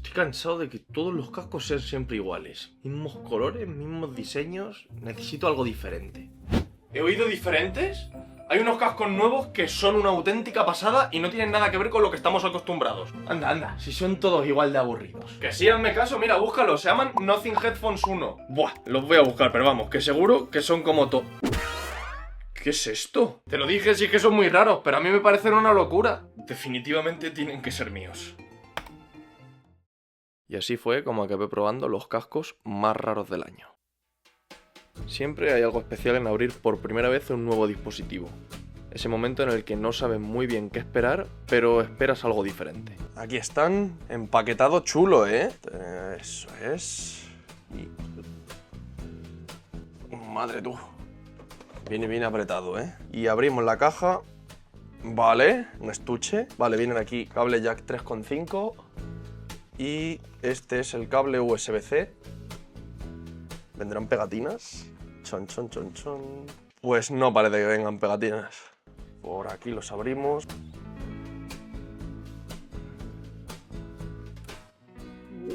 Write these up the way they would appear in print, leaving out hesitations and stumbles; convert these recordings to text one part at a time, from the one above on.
Estoy cansado de que todos los cascos sean siempre iguales. Mismos colores, mismos diseños. Necesito algo diferente. ¿He oído diferentes? Hay unos cascos nuevos que son una auténtica pasada y no tienen nada que ver con lo que estamos acostumbrados. Anda, anda, si son todos igual de aburridos. Que sí, hazme caso, mira, búscalos. Se llaman Nothing Headphones 1. Buah, los voy a buscar, pero vamos, que seguro que son como todo. ¿Qué es esto? Te lo dije, sí que son muy raros, pero a mí me parecen una locura. Definitivamente tienen que ser míos. Y así fue como acabé probando los cascos más raros del año. Siempre hay algo especial en abrir por primera vez un nuevo dispositivo. Ese momento en el que no sabes muy bien qué esperar, pero esperas algo diferente. Aquí están, empaquetado chulo, ¿eh? Eso es. Madre tú. Viene bien apretado, ¿eh? Y abrimos la caja. Vale, un estuche. Vale, vienen aquí cable jack 3,5. Y este es el cable USB-C. ¿Vendrán pegatinas? Chon, chon, chon, chon. Pues no parece que vengan pegatinas. Por aquí los abrimos.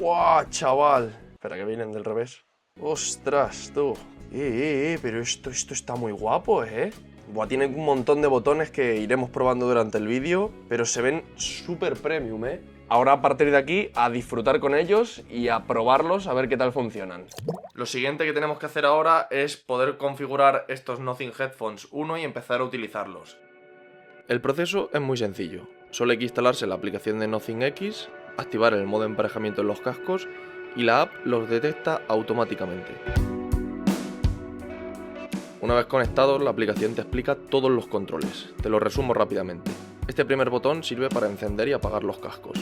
¡Guau, chaval! Espera, que vienen del revés. ¡Ostras, tú! Pero esto está muy guapo, ¿eh? Buah, tiene un montón de botones que iremos probando durante el vídeo, pero se ven súper premium, ¿eh? Ahora a partir de aquí a disfrutar con ellos y a probarlos a ver qué tal funcionan. Lo siguiente que tenemos que hacer ahora es poder configurar estos Nothing Headphones 1 y empezar a utilizarlos. El proceso es muy sencillo. Solo hay que instalarse la aplicación de Nothing X, activar el modo emparejamiento en los cascos y la app los detecta automáticamente. Una vez conectados, la aplicación te explica todos los controles. Te lo resumo rápidamente. Este primer botón sirve para encender y apagar los cascos.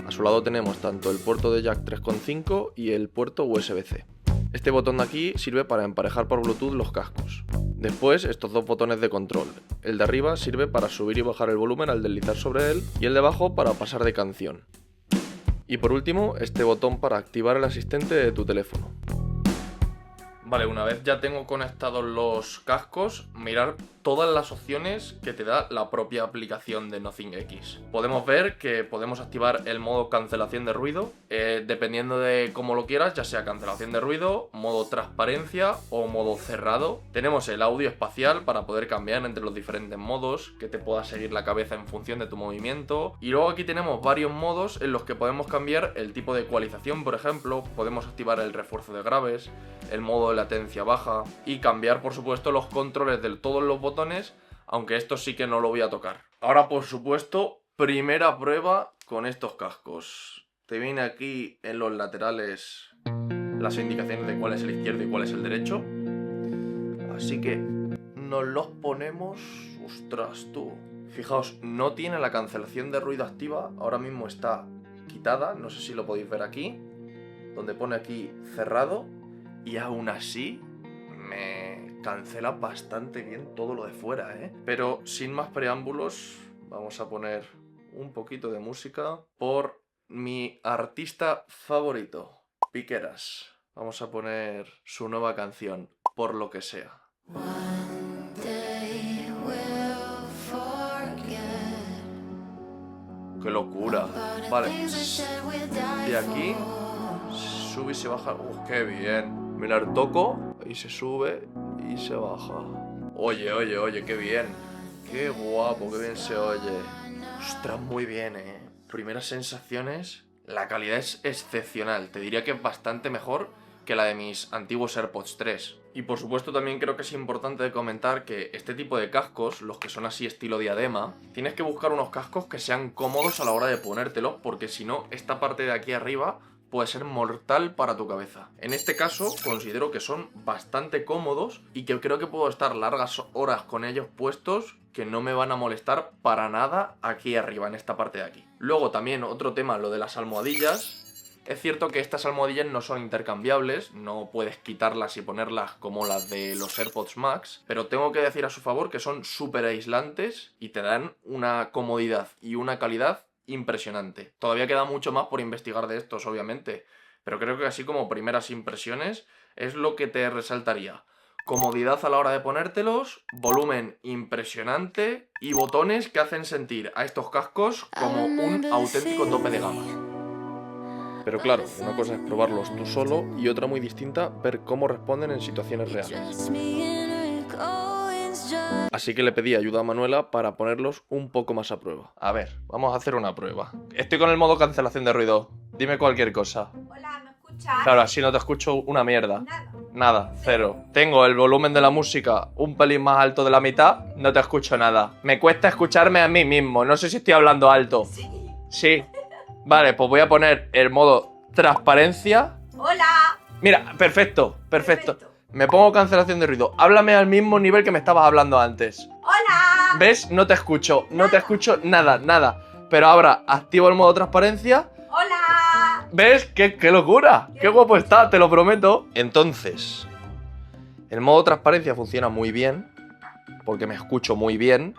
A su lado tenemos tanto el puerto de jack 3,5 y el puerto USB-C. Este botón de aquí sirve para emparejar por Bluetooth los cascos. Después, estos dos botones de control. El de arriba sirve para subir y bajar el volumen al deslizar sobre él y el de abajo para pasar de canción. Y por último, este botón para activar el asistente de tu teléfono. Vale, una vez ya tengo conectados los cascos, mirar todas las opciones que te da la propia aplicación de Nothing X. Podemos ver que podemos activar el modo cancelación de ruido, dependiendo de cómo lo quieras, ya sea cancelación de ruido, modo transparencia o modo cerrado. Tenemos el audio espacial para poder cambiar entre los diferentes modos, que te pueda seguir la cabeza en función de tu movimiento. Y luego aquí tenemos varios modos en los que podemos cambiar el tipo de ecualización, por ejemplo, podemos activar el refuerzo de graves, el modo de latencia baja y cambiar por supuesto los controles de todos los botones, aunque esto sí que no lo voy a tocar. Ahora por supuesto, primera prueba con estos cascos. Te viene aquí en los laterales las indicaciones de cuál es el izquierdo y cuál es el derecho. Así que nos los ponemos. Ostras tú. Fijaos, no tiene la cancelación de ruido activa, ahora mismo está quitada, no sé si lo podéis ver aquí, donde pone aquí cerrado. Y aún así me cancela bastante bien todo lo de fuera, ¿eh? Pero sin más preámbulos, vamos a poner un poquito de música por mi artista favorito, Piqueras. Vamos a poner su nueva canción, Por lo que sea. ¡Qué locura! Vale, de aquí sube y se baja. ¡Qué bien! Mirar, toco y se sube y se baja. Oye, oye, oye, qué bien. Qué guapo, qué bien se oye. Ostras, muy bien, Primeras sensaciones, la calidad es excepcional. Te diría que es bastante mejor que la de mis antiguos AirPods 3. Y por supuesto también creo que es importante comentar que este tipo de cascos, los que son así estilo diadema, tienes que buscar unos cascos que sean cómodos a la hora de ponértelos, porque si no, esta parte de aquí arriba puede ser mortal para tu cabeza. En este caso, considero que son bastante cómodos y que creo que puedo estar largas horas con ellos puestos que no me van a molestar para nada aquí arriba, en esta parte de aquí. Luego también otro tema, lo de las almohadillas. Es cierto que estas almohadillas no son intercambiables, no puedes quitarlas y ponerlas como las de los AirPods Max, pero tengo que decir a su favor que son súper aislantes y te dan una comodidad y una calidad impresionante. Todavía queda mucho más por investigar de estos, obviamente, pero creo que así como primeras impresiones es lo que te resaltaría. Comodidad a la hora de ponértelos, volumen impresionante y botones que hacen sentir a estos cascos como un auténtico tope de gama. Pero claro, una cosa es probarlos tú solo y otra muy distinta, ver cómo responden en situaciones reales. Así que le pedí ayuda a Manuela para ponerlos un poco más a prueba. A ver, vamos a hacer una prueba. Estoy con el modo cancelación de ruido. Dime cualquier cosa. Hola, ¿me escuchas? Claro, así no te escucho una mierda. Nada. Nada, cero. Tengo el volumen de la música un pelín más alto de la mitad, no te escucho nada. Me cuesta escucharme a mí mismo, no sé si estoy hablando alto. Sí. Sí. Vale, pues voy a poner el modo transparencia. Hola. Mira, perfecto. Me pongo cancelación de ruido. Háblame al mismo nivel que me estabas hablando antes. Hola. ¿Ves? No te escucho nada. Pero ahora activo el modo transparencia. Hola. ¿Ves? ¡Qué locura! ¡Qué guapo está! Te lo prometo. Entonces, el modo transparencia funciona muy bien, porque me escucho muy bien.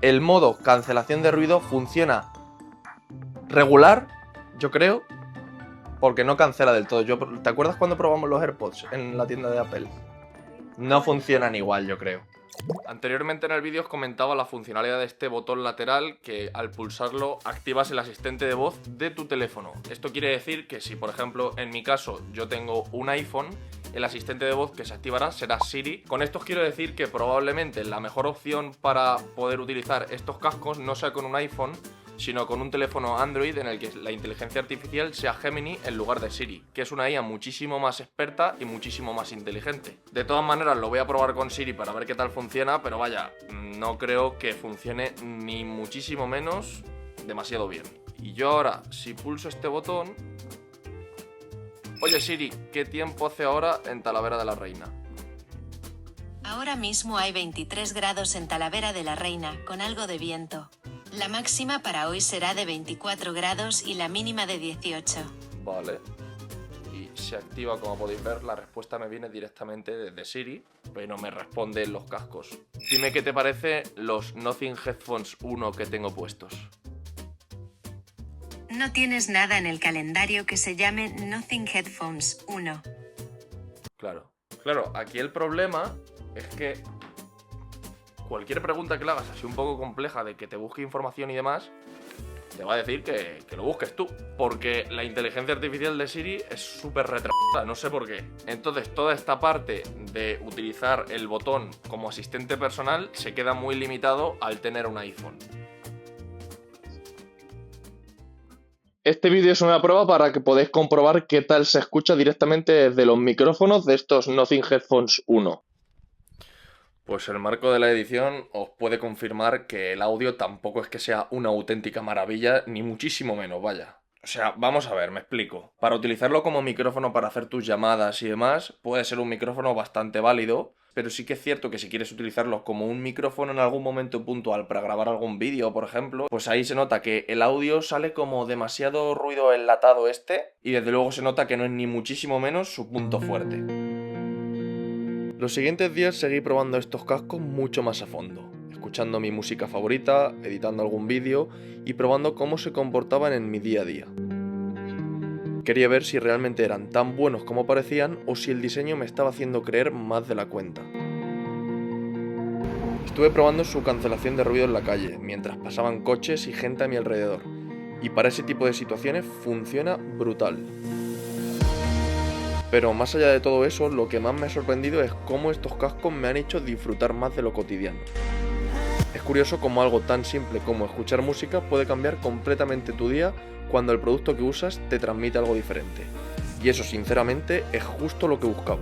El modo cancelación de ruido funciona regular, yo creo, porque no cancela del todo. ¿Te acuerdas cuando probamos los AirPods en la tienda de Apple? No funcionan igual, yo creo. Anteriormente en el vídeo os comentaba la funcionalidad de este botón lateral que al pulsarlo activas el asistente de voz de tu teléfono. Esto quiere decir que si por ejemplo en mi caso yo tengo un iPhone, el asistente de voz que se activará será Siri. Con esto os quiero decir que probablemente la mejor opción para poder utilizar estos cascos no sea con un iPhone, sino con un teléfono Android en el que la inteligencia artificial sea Gemini en lugar de Siri, que es una IA muchísimo más experta y muchísimo más inteligente. De todas maneras lo voy a probar con Siri para ver qué tal funciona, pero vaya, no creo que funcione ni muchísimo menos demasiado bien. Y yo ahora, si pulso este botón... Oye Siri, ¿qué tiempo hace ahora en Talavera de la Reina? Ahora mismo hay 23 grados en Talavera de la Reina, con algo de viento. La máxima para hoy será de 24 grados y la mínima de 18. Vale. Y se activa, como podéis ver, la respuesta me viene directamente desde Siri, pero me responde en los cascos. Dime qué te parece los Nothing Headphones 1 que tengo puestos. No tienes nada en el calendario que se llame Nothing Headphones 1. Claro, aquí el problema es que cualquier pregunta que le hagas así un poco compleja de que te busque información y demás, te va a decir que lo busques tú. Porque la inteligencia artificial de Siri es súper retrasada, no sé por qué. Entonces toda esta parte de utilizar el botón como asistente personal se queda muy limitado al tener un iPhone. Este vídeo es una prueba para que podáis comprobar qué tal se escucha directamente desde los micrófonos de estos Nothing Headphones 1. Pues el marco de la edición os puede confirmar que el audio tampoco es que sea una auténtica maravilla, ni muchísimo menos, vaya. O sea, vamos a ver, me explico. Para utilizarlo como micrófono para hacer tus llamadas y demás, puede ser un micrófono bastante válido, pero sí que es cierto que si quieres utilizarlo como un micrófono en algún momento puntual para grabar algún vídeo, por ejemplo, pues ahí se nota que el audio sale como demasiado ruido enlatado y desde luego se nota que no es ni muchísimo menos su punto fuerte. Los siguientes días seguí probando estos cascos mucho más a fondo, escuchando mi música favorita, editando algún vídeo y probando cómo se comportaban en mi día a día. Quería ver si realmente eran tan buenos como parecían o si el diseño me estaba haciendo creer más de la cuenta. Estuve probando su cancelación de ruido en la calle, mientras pasaban coches y gente a mi alrededor, y para ese tipo de situaciones funciona brutal. Pero más allá de todo eso, lo que más me ha sorprendido es cómo estos cascos me han hecho disfrutar más de lo cotidiano. Es curioso cómo algo tan simple como escuchar música puede cambiar completamente tu día cuando el producto que usas te transmite algo diferente. Y eso, sinceramente, es justo lo que buscaba.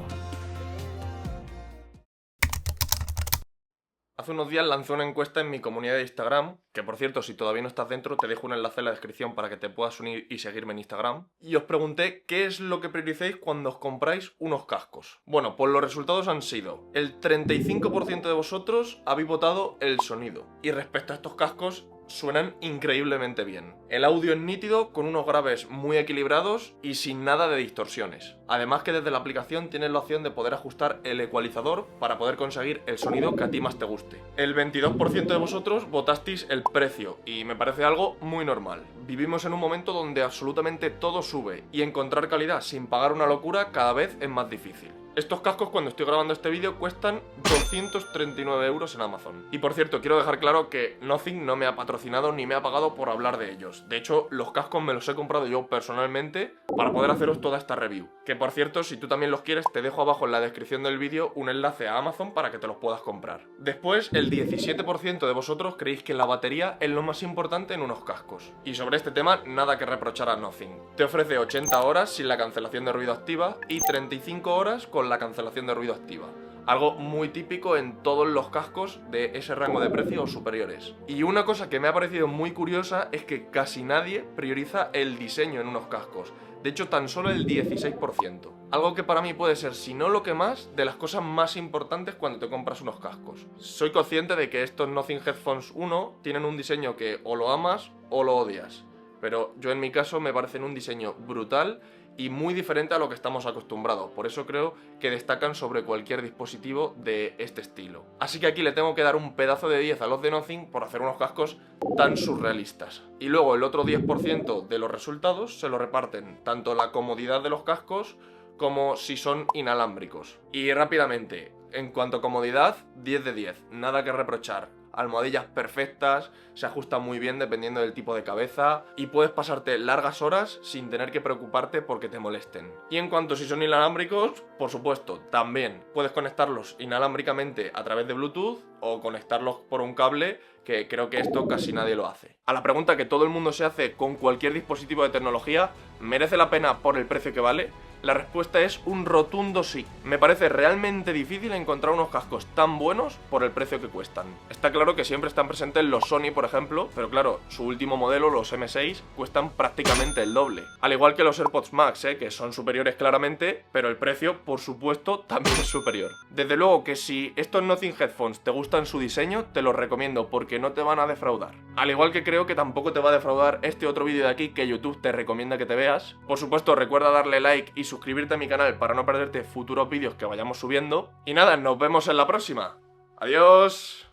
Hace unos días lancé una encuesta en mi comunidad de Instagram, que por cierto, si todavía no estás dentro, te dejo un enlace en la descripción para que te puedas unir y seguirme en Instagram. Y os pregunté qué es lo que prioricéis cuando os compráis unos cascos. Bueno, pues los resultados han sido: el 35% de vosotros habéis votado el sonido. Y respecto a estos cascos, suenan increíblemente bien. El audio es nítido, con unos graves muy equilibrados y sin nada de distorsiones. Además que desde la aplicación tienes la opción de poder ajustar el ecualizador para poder conseguir el sonido que a ti más te guste. El 22% de vosotros votasteis el precio y me parece algo muy normal. Vivimos en un momento donde absolutamente todo sube y encontrar calidad sin pagar una locura cada vez es más difícil. Estos cascos, cuando estoy grabando este vídeo, cuestan 239 euros en Amazon. Y por cierto, quiero dejar claro que Nothing no me ha patrocinado ni me ha pagado por hablar de ellos. De hecho, los cascos me los he comprado yo personalmente para poder haceros toda esta review. Que por cierto, si tú también los quieres, te dejo abajo en la descripción del vídeo un enlace a Amazon para que te los puedas comprar. Después, el 17% de vosotros creéis que la batería es lo más importante en unos cascos. Y sobre este tema, nada que reprochar a Nothing. Te ofrece 80 horas sin la cancelación de ruido activa y 35 horas con la cancelación de ruido activa. Algo muy típico en todos los cascos de ese rango de precio o superiores. Y una cosa que me ha parecido muy curiosa es que casi nadie prioriza el diseño en unos cascos. De hecho, tan solo el 16%. Algo que para mí puede ser, si no lo que más, de las cosas más importantes cuando te compras unos cascos. Soy consciente de que estos Nothing Headphones 1 tienen un diseño que o lo amas o lo odias. Pero yo en mi caso me parecen un diseño brutal y muy diferente a lo que estamos acostumbrados. Por eso creo que destacan sobre cualquier dispositivo de este estilo. Así que aquí le tengo que dar un pedazo de 10 a los de Nothing por hacer unos cascos tan surrealistas. Y luego el otro 10% de los resultados se lo reparten tanto la comodidad de los cascos como si son inalámbricos. Y rápidamente, en cuanto a comodidad, 10 de 10, nada que reprochar. Almohadillas perfectas, se ajustan muy bien dependiendo del tipo de cabeza y puedes pasarte largas horas sin tener que preocuparte porque te molesten. Y en cuanto a si son inalámbricos, por supuesto, también puedes conectarlos inalámbricamente a través de Bluetooth o conectarlos por un cable, que creo que esto casi nadie lo hace. A la pregunta que todo el mundo se hace con cualquier dispositivo de tecnología, ¿merece la pena por el precio que vale? La respuesta es un rotundo sí. Me parece realmente difícil encontrar unos cascos tan buenos por el precio que cuestan. Está claro que siempre están presentes los Sony, por ejemplo, pero claro, su último modelo, los M6, cuestan prácticamente el doble. Al igual que los AirPods Max, que son superiores claramente, pero el precio, por supuesto, también es superior. Desde luego que si estos Nothing Headphones te gustan su diseño, te los recomiendo porque no te van a defraudar. Al igual que creo que tampoco te va a defraudar este otro vídeo de aquí que YouTube te recomienda que te veas. Por supuesto, recuerda darle like y suscribirte a mi canal para no perderte futuros vídeos que vayamos subiendo. Y nada, nos vemos en la próxima. ¡Adiós!